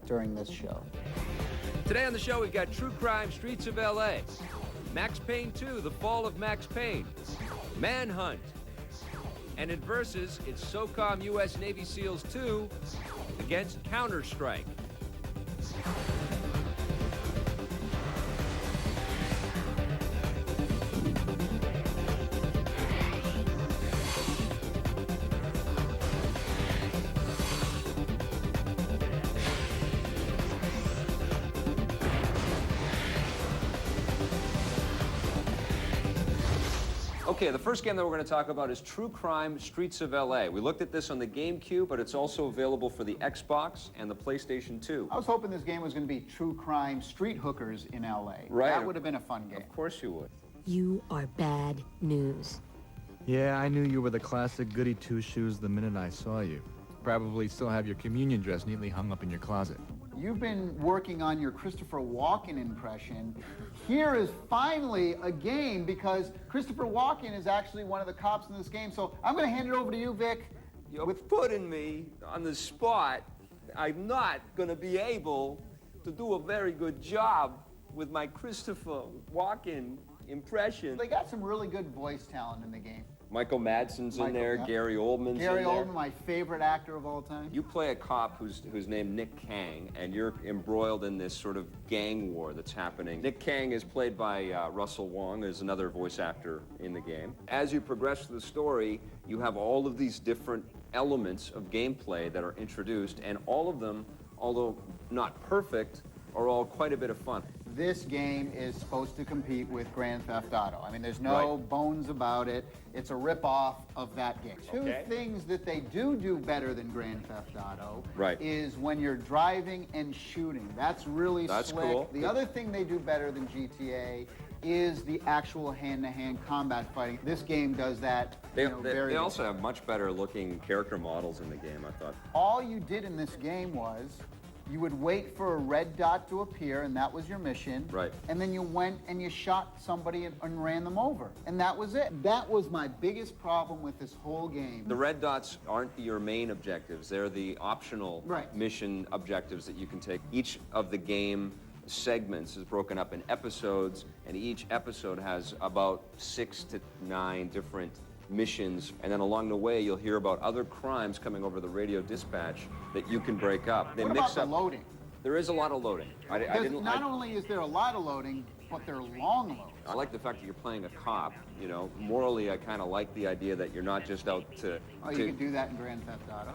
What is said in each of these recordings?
during this show. Today on the show, we've got True Crime Streets of L.A., Max Payne 2, The Fall of Max Payne, Manhunt, and in Versus, it's SOCOM U.S. Navy SEALs 2 against Counter-Strike. Okay, the first game that we're going to talk about is True Crime Streets of L.A. We looked at this on the GameCube, but it's also available for the Xbox and the PlayStation 2. I was hoping this game was going to be True Crime Street Hookers in L.A. Right. That would have been a fun game. Of course you would. You are bad news. Yeah, I knew you were the classic goody two-shoes the minute I saw you. Probably still have your communion dress neatly hung up in your closet. You've been working on your Christopher Walken impression. Here is finally a game because Christopher Walken is actually one of the cops in this game. So I'm going to hand it over to you, Vic. You're putting me on the spot. I'm not going to be able to do a very good job with my Christopher Walken impression. They got some really good voice talent in the game. Michael Madsen's in there, yeah. Gary Oldman's in there. Gary Oldman, my favorite actor of all time. You play a cop who's named Nick Kang, and you're embroiled in this sort of gang war that's happening. Nick Kang is played by Russell Wong, who's another voice actor in the game. As you progress through the story, you have all of these different elements of gameplay that are introduced, and all of them, although not perfect, are all quite a bit of fun. This game is supposed to compete with Grand Theft Auto. I mean, there's no bones about it. It's a rip-off of that game. Two things that they do better than Grand Theft Auto is when you're driving and shooting. That's really slick. Cool. The other thing they do better than GTA is the actual hand-to-hand combat fighting. This game does that They also have much better looking character models in the game, I thought. All you did in this game was you would wait for a red dot to appear, and that was your mission. Right. And then you went and you shot somebody and ran them over. And that was it. That was my biggest problem with this whole game. The red dots aren't your main objectives. They're the optional mission objectives that you can take. Each of the game segments is broken up in episodes, and each episode has about 6 to 9 different missions, and then along the way you'll hear about other crimes coming over the radio dispatch that you can break up. They what mix about up the loading? There is a lot of loading. Not only is there a lot of loading, but they're long loads. I like the fact that you're playing a cop. You know, morally, I kind of like the idea that you're not just out to. You could do that in Grand Theft Auto.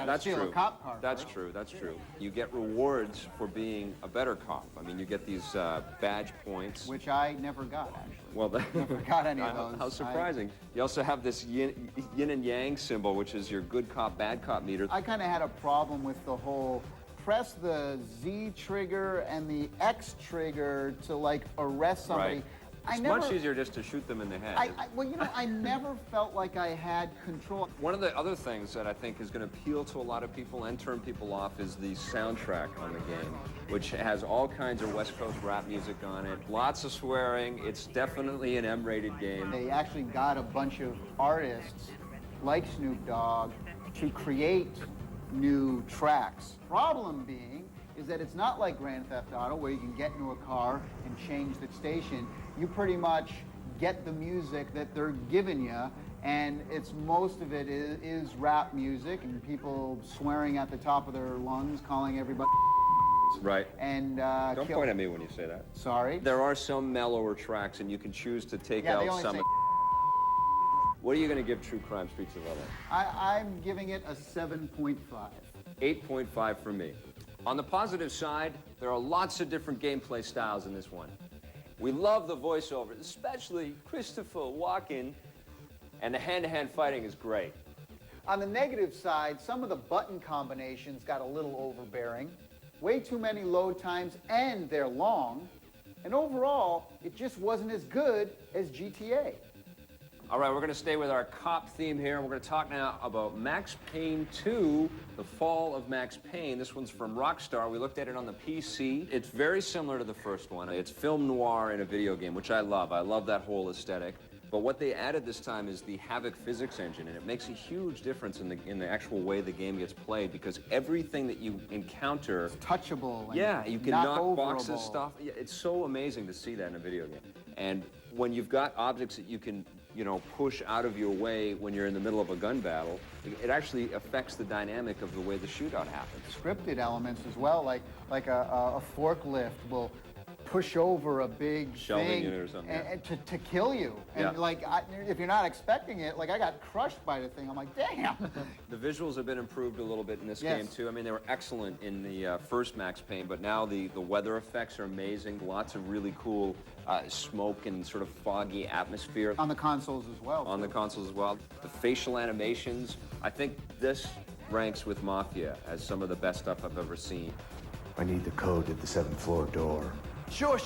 That's steal true. A cop car That's first. true. That's true. You get rewards for being a better cop. I mean, you get these badge points, which I never got actually. Well, never got any of those. How surprising! You also have this yin and yang symbol, which is your good cop, bad cop meter. I kind of had a problem with the whole press the Z trigger and the X trigger to like arrest somebody. Right. It's much easier just to shoot them in the head. I never felt like I had control. One of the other things that I think is going to appeal to a lot of people and turn people off is the soundtrack on the game, which has all kinds of West Coast rap music on it. Lots of swearing. It's definitely an M-rated game. They actually got a bunch of artists like Snoop Dogg to create new tracks. Problem being is that it's not like Grand Theft Auto where you can get into a car and change the station. You pretty much get the music that they're giving you, and most of it is rap music and people swearing at the top of their lungs, calling everybody Right. And don't point at me when you say that. Sorry? There are some mellower tracks, and you can choose to take out some. What are you going to give True Crime Streets of LA? I'm giving it a 7.5. 8.5 for me. On the positive side, there are lots of different gameplay styles in this one. We love the voiceovers, especially Christopher Walken, and the hand-to-hand fighting is great. On the negative side, some of the button combinations got a little overbearing. Way too many load times, and they're long. And overall, it just wasn't as good as GTA. All right, we're going to stay with our cop theme here. We're going to talk now about Max Payne 2, The Fall of Max Payne. This one's from Rockstar. We looked at it on the PC. It's very similar to the first one. It's film noir in a video game, which I love. I love that whole aesthetic. But what they added this time is the Havoc physics engine, and it makes a huge difference in the actual way the game gets played, because everything that you encounter... It's touchable. And yeah, you can knock boxes, overable. stuff. Yeah, it's so amazing to see that in a video game. And when you've got objects that you can, you know, push out of your way when you're in the middle of a gun battle, it actually affects the dynamic of the way the shootout happens. Scripted elements as well, like a forklift will push over a big Shelving thing unit or something, and to kill you. And Yeah. like, if you're not expecting it, like I got crushed by the thing. I'm like, damn. The visuals have been improved a little bit in this Yes. game too. I mean, they were excellent in the first Max Payne, but now the weather effects are amazing. Lots of really cool smoke and sort of foggy atmosphere. On the consoles as well. On the consoles as well. The facial animations, I think this ranks with Mafia as some of the best stuff I've ever seen. I need the code to the 7th floor door. Sure.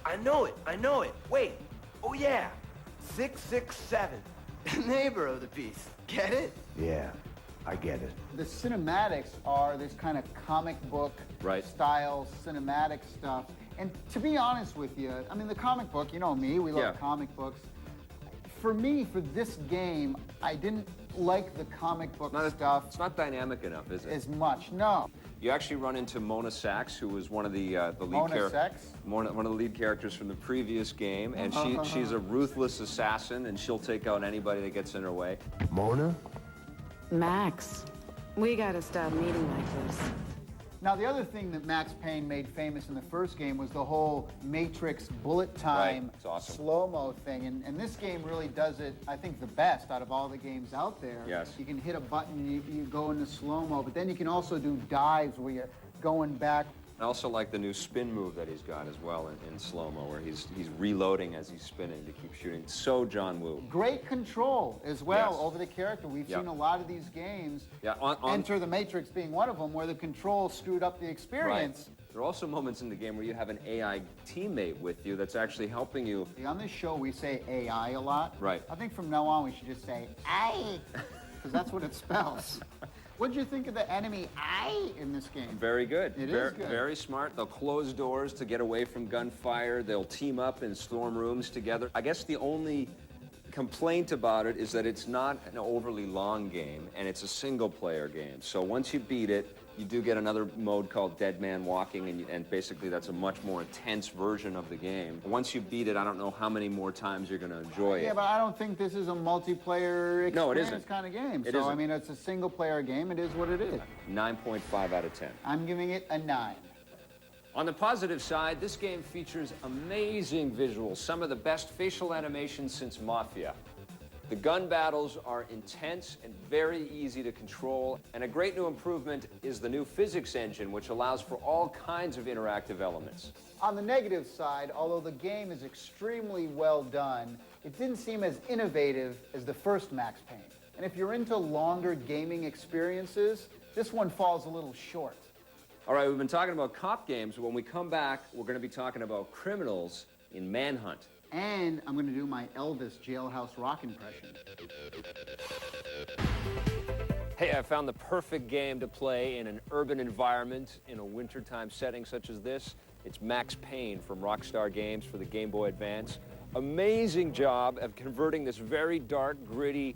I know it. Wait. Oh, yeah. 667. Neighbor of the beast. Get it? Yeah, I get it. The cinematics are this kind of comic book Right. style cinematic stuff. And to be honest with you, I mean, the comic book, you know me, we love Yeah. comic books. For me, for this game, I didn't like the comic book stuff It's not dynamic enough, is it? as much. No. You actually run into Mona Sachs, who was one of the lead Mona characters. Sachs? One of the lead characters from the previous game, and she's a ruthless assassin, and she'll take out anybody that gets in her way. Mona? Max, we gotta stop meeting like this. Now, the other thing that Max Payne made famous in the first game was the whole Matrix bullet time Right. It's awesome. slow-mo thing. And this game really does it, I think, the best out of all the games out there. Yes. You can hit a button, you go into slow-mo, but then you can also do dives where you're going back. I also like the new spin move that he's got as well in slow-mo, where he's reloading as he's spinning to keep shooting. So John Woo. Great control as well Yes. over the character. We've Yeah. seen a lot of these games, Yeah, on- Enter the Matrix being one of them, where the control screwed up the experience. There are also moments in the game where you have an AI teammate with you that's actually helping you. On this show, we say AI a lot. Right. I think from now on, we should just say I, because that's what it spells. What did you think of the enemy I in this game? Very good. It is good. Very smart. They'll close doors to get away from gunfire. They'll team up and storm rooms together. I guess the only complaint about it is that it's not an overly long game, and it's a single-player game. So once you beat it, you do get another mode called Dead Man Walking, and basically that's a much more intense version of the game. Once you beat it, I don't know how many more times you're going to enjoy Yeah, it. but I don't think this is a multiplayer No, it experience isn't. kind of game. It So, I isn't. mean, it's a single-player game. It is what it is. 9.5 out of 10. I'm giving it a 9. On the positive side, this game features amazing visuals, some of the best facial animations since Mafia. The gun battles are intense and very easy to control, and a great new improvement is the new physics engine, which allows for all kinds of interactive elements. On the negative side, although the game is extremely well done, it didn't seem as innovative as the first Max Payne. And if you're into longer gaming experiences, this one falls a little short. All right, we've been talking about cop games. When we come back, we're going to be talking about criminals in Manhunt. And I'm going to do my Elvis Jailhouse Rock impression. Hey, I found the perfect game to play in an urban environment in a wintertime setting such as this. It's Max Payne from Rockstar Games for the Game Boy Advance. Amazing job of converting this very dark, gritty,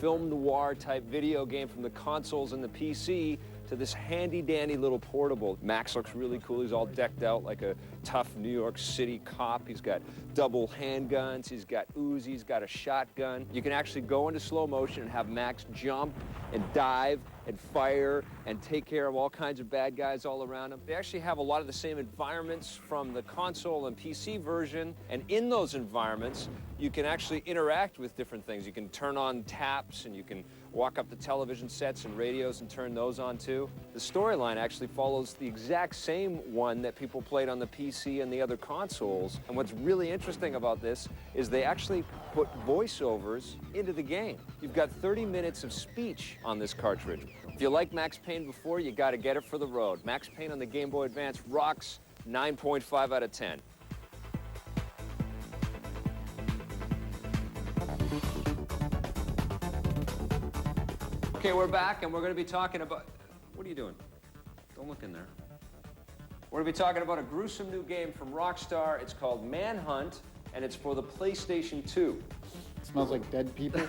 film noir type video game from the consoles and the PC to this handy-dandy little portable. Max looks really cool. He's all decked out like a tough New York City cop. He's got double handguns. He's got Uzis. He's got a shotgun. You can actually go into slow motion and have Max jump and dive and fire and take care of all kinds of bad guys all around him. They actually have a lot of the same environments from the console and PC version, and in those environments, you can actually interact with different things. You can turn on taps, and you can walk up to television sets and radios and turn those on too. The storyline actually follows the exact same one that people played on the PC and the other consoles. And what's really interesting about this is they actually put voiceovers into the game. You've got 30 minutes of speech on this cartridge. If you like Max Payne before, you got to get it for the road. Max Payne on the Game Boy Advance rocks. 9.5 out of 10. Okay, we're back, and we're going to be talking about... What are you doing? Don't look in there. We're going to be talking about a gruesome new game from Rockstar. It's called Manhunt, and it's for the PlayStation 2. Smells like dead people.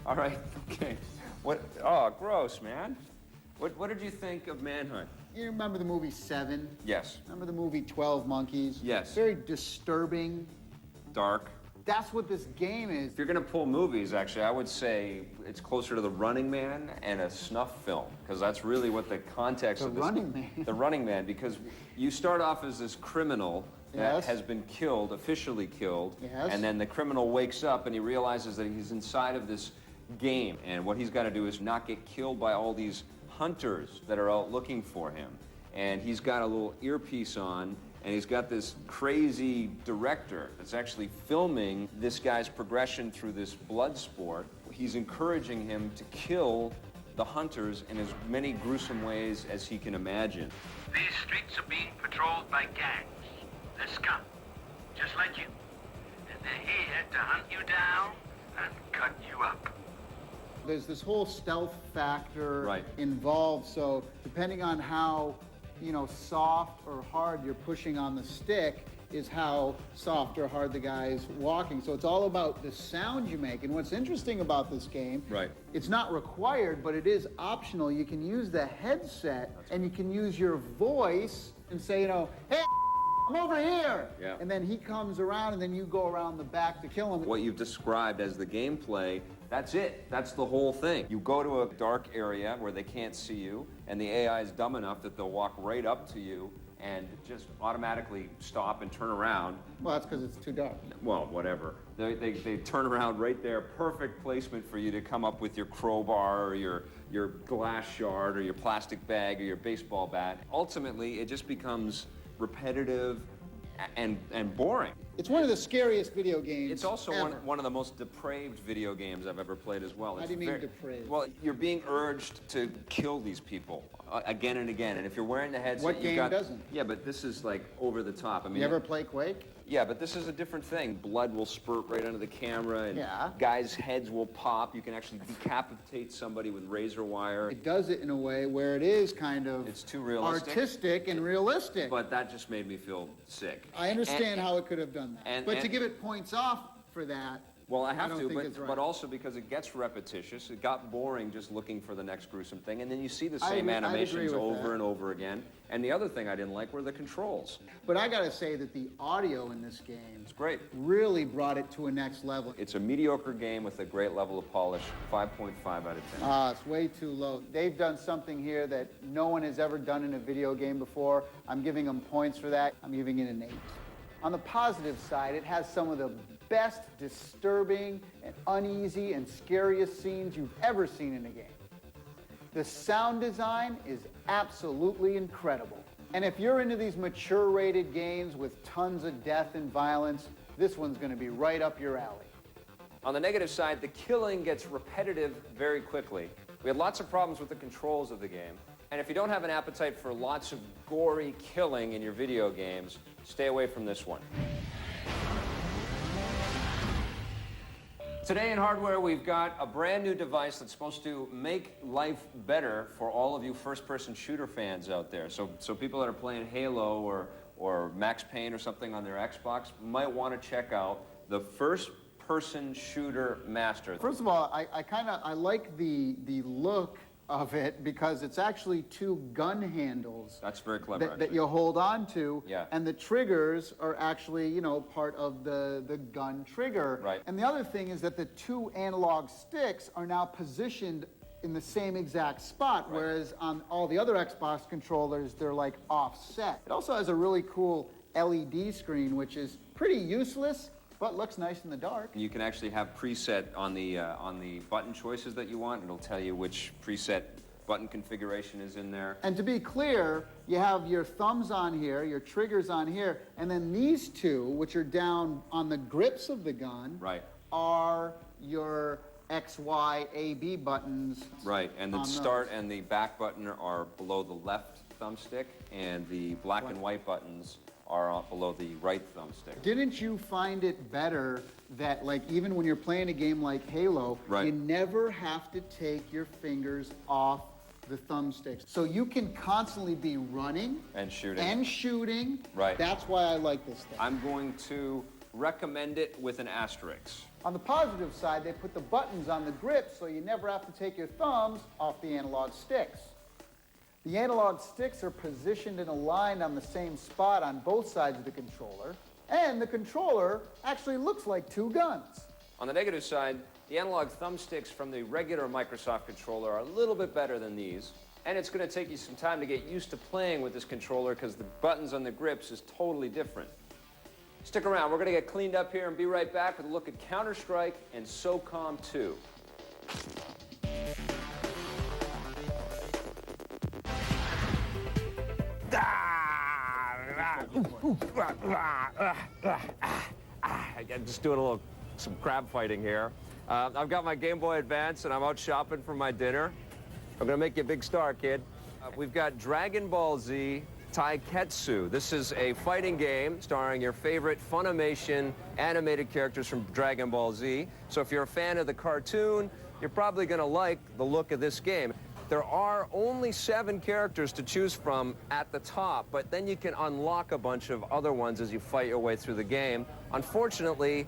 All right, okay. What? Oh, gross, man. What did you think of Manhunt? You remember the movie Seven? Yes. Remember the movie 12 Monkeys? Yes. Very disturbing. Dark. That's what this game is. If you're gonna pull movies, actually, I would say it's closer to The Running Man and a snuff film, because that's really what the context The of this. Running Man. The Running Man, because you start off as this criminal that Yes. has been killed, officially killed, Yes. and then the criminal wakes up and he realizes that he's inside of this game, and what he's got to do is not get killed by all these hunters that are out looking for him. And he's got a little earpiece on, and he's got this crazy director that's actually filming this guy's progression through this blood sport. He's encouraging him to kill the hunters in as many gruesome ways as he can imagine. These streets are being patrolled by gangs. They're scum, just like you. And they're here to hunt you down and cut you up. There's this whole stealth factor Right. involved, so depending on how, soft or hard you're pushing on the stick is how soft or hard the guy is walking. So it's all about the sound you make. And what's interesting about this game, Right. it's not required, but it is optional. You can use the headset and you can use your voice and say, hey, I'm over here. Yeah. And then he comes around and then you go around the back to kill him. What you've described as the gameplay, that's it. That's the whole thing. You go to a dark area where they can't see you, and the AI is dumb enough that they'll walk right up to you and just automatically stop and turn around. Well, that's because it's too dark. Well, whatever. They turn around right there. Perfect placement for you to come up with your crowbar or your glass shard or your plastic bag or your baseball bat. Ultimately, it just becomes repetitive and boring. It's one of the scariest video games. It's also ever. one of the most depraved video games I've ever played as well. How do you mean depraved? Well, you're being urged to kill these people again and again, and if you're wearing the headset, What you've game got... doesn't? Yeah, but this is like over the top. I mean, You ever play Quake? yeah, but this is a different thing. Blood will spurt right under the camera, and Yeah. guys' heads will pop. You can actually decapitate somebody with razor wire. It does it in a way where it is kind of It's too realistic. artistic and realistic. But that just made me feel sick. I understand how it could have done that. But to and- give it points off for that, Well, I have don't to, think it's right. but also because it gets repetitious. It got boring just looking for the next gruesome thing, and then you see the I'd same agree animations with over that. and over again. And the other thing I didn't like were the controls. But I gotta say that the audio in this game It's great. really brought it to a next level. It's a mediocre game with a great level of polish. 5.5 out of 10. It's way too low. They've done something here that no one has ever done in a video game before. I'm giving them points for that. I'm giving it an 8. On the positive side, it has some of the best disturbing and uneasy and scariest scenes you've ever seen in a game. The sound design is absolutely incredible. And if you're into these mature rated games with tons of death and violence, this one's gonna be right up your alley. On the negative side, the killing gets repetitive very quickly. We had lots of problems with the controls of the game. And if you don't have an appetite for lots of gory killing in your video games, stay away from this one. Today in hardware, we've got a brand new device that's supposed to make life better for all of you first-person shooter fans out there. So people that are playing Halo or Max Payne or something on their Xbox might want to check out the first-person shooter master. First of all, I like the look of it because it's actually 2 gun handles That's very clever, that actually. you hold on to, Yeah. and the triggers are actually, part of the gun trigger. Right. And the other thing is that the 2 analog sticks are now positioned in the same exact spot, whereas on all the other Xbox controllers, they're like offset. It also has a really cool LED screen, which is pretty useless, but looks nice in the dark. You can actually have preset on the button choices that you want. It'll tell you which preset button configuration is in there. And to be clear, you have your thumbs on here, your triggers on here, and then these 2, which are down on the grips of the gun, Right. are your X, Y, A, B buttons. Right, and the on start those. and the back button are below the left thumbstick, and the black and white buttons are below the right thumbstick. Didn't you find it better that, like, even when you're playing a game like Halo, Right. you never have to take your fingers off the thumbsticks? So you can constantly be running And shooting. and shooting. Right. That's why I like this thing. I'm going to recommend it with an asterisk. On the positive side, they put the buttons on the grips so you never have to take your thumbs off the analog sticks. The analog sticks are positioned and aligned on the same spot on both sides of the controller, and the controller actually looks like two guns. On the negative side, the analog thumbsticks from the regular Microsoft controller are a little bit better than these, and it's going to take you some time to get used to playing with this controller because the buttons on the grips is totally different. Stick around, we're going to get cleaned up here and be right back with a look at Counter-Strike and SOCOM 2. I'm just doing some crab fighting here. I've got my Game Boy Advance and I'm out shopping for my dinner. I'm gonna make you a big star, kid. We've got Dragon Ball Z Taiketsu. This is a fighting game starring your favorite Funimation animated characters from Dragon Ball Z. So if you're a fan of the cartoon, you're probably gonna like the look of this game. There are only 7 characters to choose from at the top, but then you can unlock a bunch of other ones as you fight your way through the game. Unfortunately,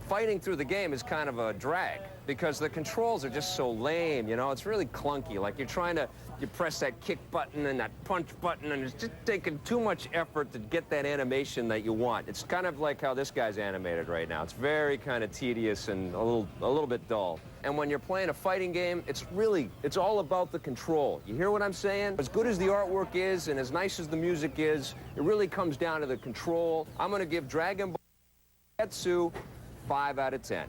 fighting through the game is kind of a drag because the controls are just so lame, you know? It's really clunky. Like you press that kick button and that punch button, and it's just taking too much effort to get that animation that you want. It's kind of like how this guy's animated right now. It's very kind of tedious and a little bit dull. And when you're playing a fighting game, it's all about the control. You hear what I'm saying? As good as the artwork is and as nice as the music is, it really comes down to the control. I'm gonna give Dragon Ball Taiketsu 5 out of 10.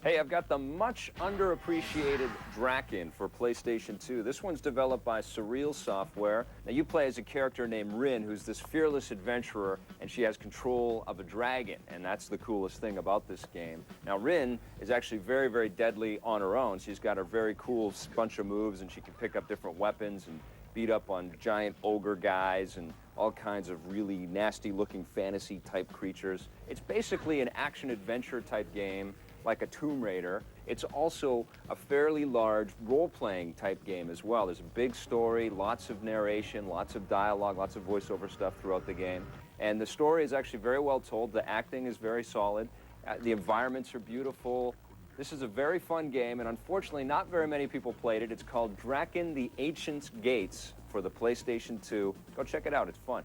Hey, I've got the much underappreciated Draken for PlayStation 2. This one's developed by Surreal Software. Now, you play as a character named Rin, who's this fearless adventurer, and she has control of a dragon, and that's the coolest thing about this game. Now, Rin is actually very, very deadly on her own. She's got a very cool bunch of moves, and she can pick up different weapons and beat up on giant ogre guys and all kinds of really nasty-looking fantasy-type creatures. It's basically an action-adventure type game, like a Tomb Raider. It's also a fairly large role-playing type game as well. There's a big story, lots of narration, lots of dialogue, lots of voiceover stuff throughout the game. And the story is actually very well told. The acting is very solid. The environments are beautiful. This is a very fun game, and unfortunately not very many people played it. It's called Draken the Ancient Gates for the PlayStation 2. Go check it out, it's fun.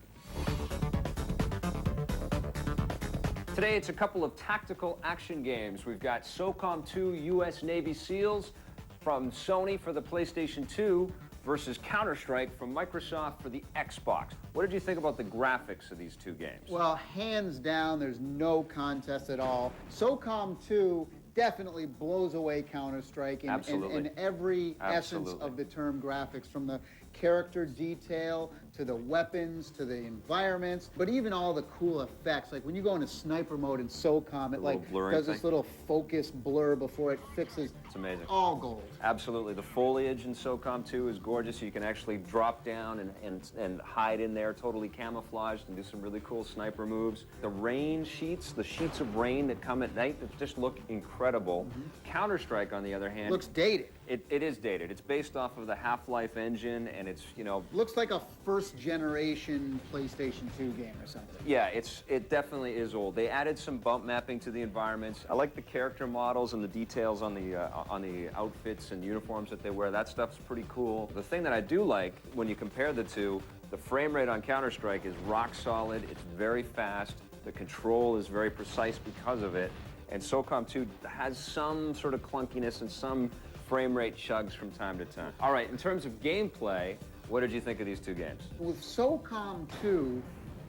Today, it's a couple of tactical action games. We've got SOCOM 2 U.S. Navy SEALs from Sony for the PlayStation 2 versus Counter-Strike from Microsoft for the Xbox. What did you think about the graphics of these two games? Well, hands down, there's no contest at all. SOCOM 2 definitely blows away Counter-Strike in every essence of the term graphics, from the character detail to the weapons to the environments, but even all the cool effects. Like when you go into sniper mode in SOCOM, it like does this little focus blur before it fixes. It's amazing. All gold. Absolutely. The foliage in SOCOM 2 is gorgeous. You can actually drop down and hide in there, totally camouflaged, and do some really cool sniper moves. The rain sheets, the sheets of rain that come at night, that just look incredible. Counter-Strike, on the other hand, looks dated. It is dated. It's based off of the Half-Life engine, and it's, you know... Looks like a first-generation PlayStation 2 game or something. Yeah, it definitely is old. They added some bump mapping to the environments. I like the character models and the details on the outfits and uniforms that they wear. That stuff's pretty cool. The thing that I do like, when you compare the two, the frame rate on Counter-Strike is rock solid. It's very fast. The control is very precise because of it. And SOCOM 2 has some sort of clunkiness and some frame rate chugs from time to time. All right, in terms of gameplay, what did you think of these two games? With SOCOM 2,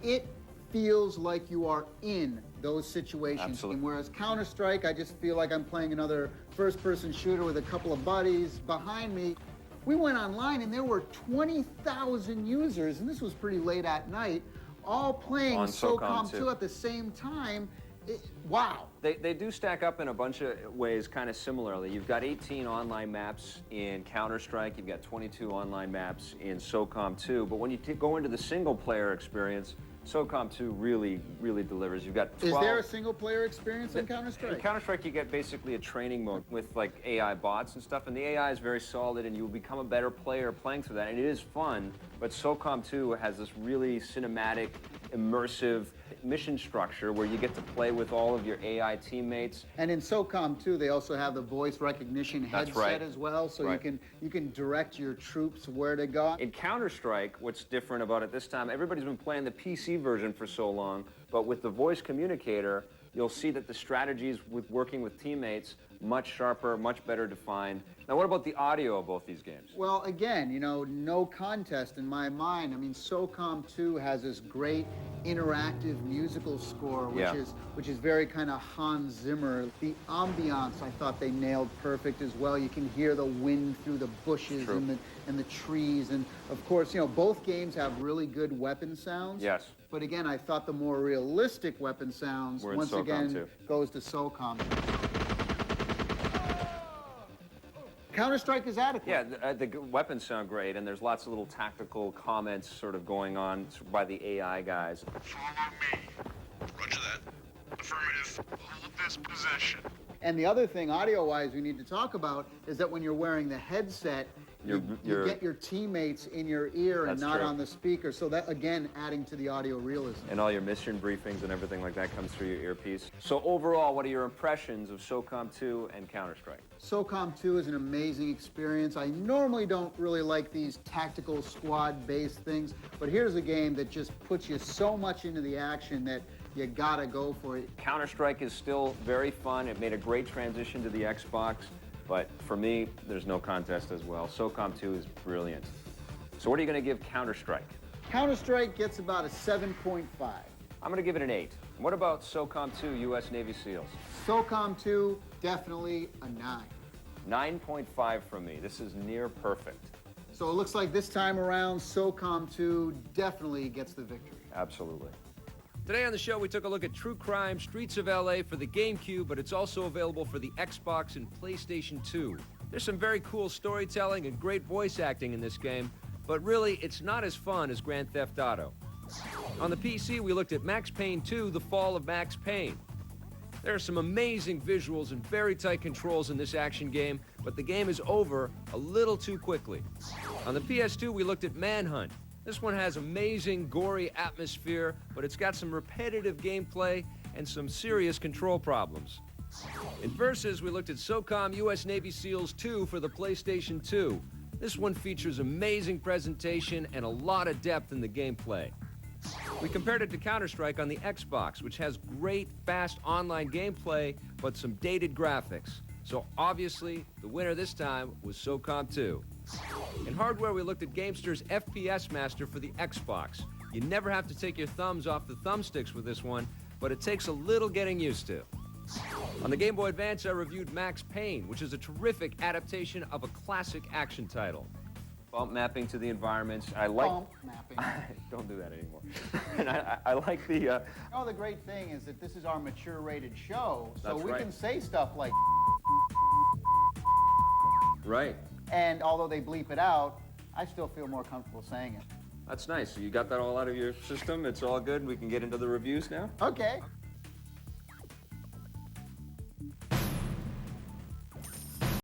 it feels like you are in those situations. Absolutely. And whereas Counter-Strike, I just feel like I'm playing another first-person shooter with a couple of buddies behind me. We went online and there were 20,000 users, and this was pretty late at night, all playing on SOCOM 2 at the same time. Wow. They do stack up in a bunch of ways kind of similarly. You've got 18 online maps in Counter-Strike, you've got 22 online maps in SOCOM 2, but when you go into the single-player experience, SOCOM 2 really, really delivers. You've got 12... Is there a single-player experience in Counter-Strike? In Counter-Strike, you get basically a training mode with like AI bots and stuff, and the AI is very solid, and you will become a better player playing through that, and it is fun, but SOCOM 2 has this really cinematic, immersive mission structure where you get to play with all of your AI teammates. And in SOCOM 2, they also have the voice recognition headset right. as well, so Right. you can direct your troops where to go. In Counter-Strike, what's different about it this time, everybody's been playing the PC version for so long, but with the voice communicator, you'll see that the strategies with working with teammates much sharper, much better defined. Now, what about the audio of both these games? Well, again, no contest in my mind. I mean, SOCOM 2 has this great interactive musical score, which is very kind of Hans Zimmer. The ambiance, I thought they nailed perfect as well. You can hear the wind through the bushes and the trees, and of course, both games have really good weapon sounds. Yes. But again, I thought the more realistic weapon sounds Were in once SOCOM again 2. goes to SOCOM. Counter-Strike is adequate. Yeah, the weapons sound great, and there's lots of little tactical comments sort of going on by the AI guys. Follow me. Roger that. Affirmative. Hold this position. And the other thing, audio-wise, we need to talk about is that when you're wearing the headset, you get your teammates in your ear and That's not true. on the speaker. So that, again, adding to the audio realism. And all your mission briefings and everything like that comes through your earpiece. So overall, what are your impressions of SOCOM 2 and Counter-Strike? SOCOM 2 is an amazing experience. I normally don't really like these tactical squad-based things, but here's a game that just puts you so much into the action that you gotta go for it. Counter-Strike is still very fun. It made a great transition to the Xbox, but for me, there's no contest as well. SOCOM 2 is brilliant. So what are you going to give Counter-Strike? Counter-Strike gets about a 7.5. I'm going to give it an 8. What about SOCOM 2 U.S. Navy SEALs? SOCOM 2, definitely a 9. 9.5 from me. This is near perfect. So it looks like this time around, SOCOM 2 definitely gets the victory. Absolutely. Today on the show, we took a look at True Crime Streets of LA for the GameCube, but it's also available for the Xbox and PlayStation 2. There's some very cool storytelling and great voice acting in this game, but really, it's not as fun as Grand Theft Auto. On the PC, we looked at Max Payne 2, The Fall of Max Payne. There are some amazing visuals and very tight controls in this action game, but the game is over a little too quickly. On the PS2, we looked at Manhunt. This one has amazing, gory atmosphere, but it's got some repetitive gameplay and some serious control problems. In Versus, we looked at SOCOM U.S. Navy SEALs 2 for the PlayStation 2. This one features amazing presentation and a lot of depth in the gameplay. We compared it to Counter-Strike on the Xbox, which has great, fast online gameplay, but some dated graphics. So obviously, the winner this time was SOCOM 2. In hardware, we looked at Gamester's FPS Master for the Xbox. You never have to take your thumbs off the thumbsticks with this one, but it takes a little getting used to. On the Game Boy Advance, I reviewed Max Payne, which is a terrific adaptation of a classic action title. Bump mapping to the environments. I like... Bump mapping. Don't do that anymore. And I like the... The great thing is that this is our mature-rated show, so That's we right. can say stuff like Right. and although they bleep it out, I still feel more comfortable saying it. That's nice. So you got that all out of your system. It's all good. We can get into the reviews now. Okay.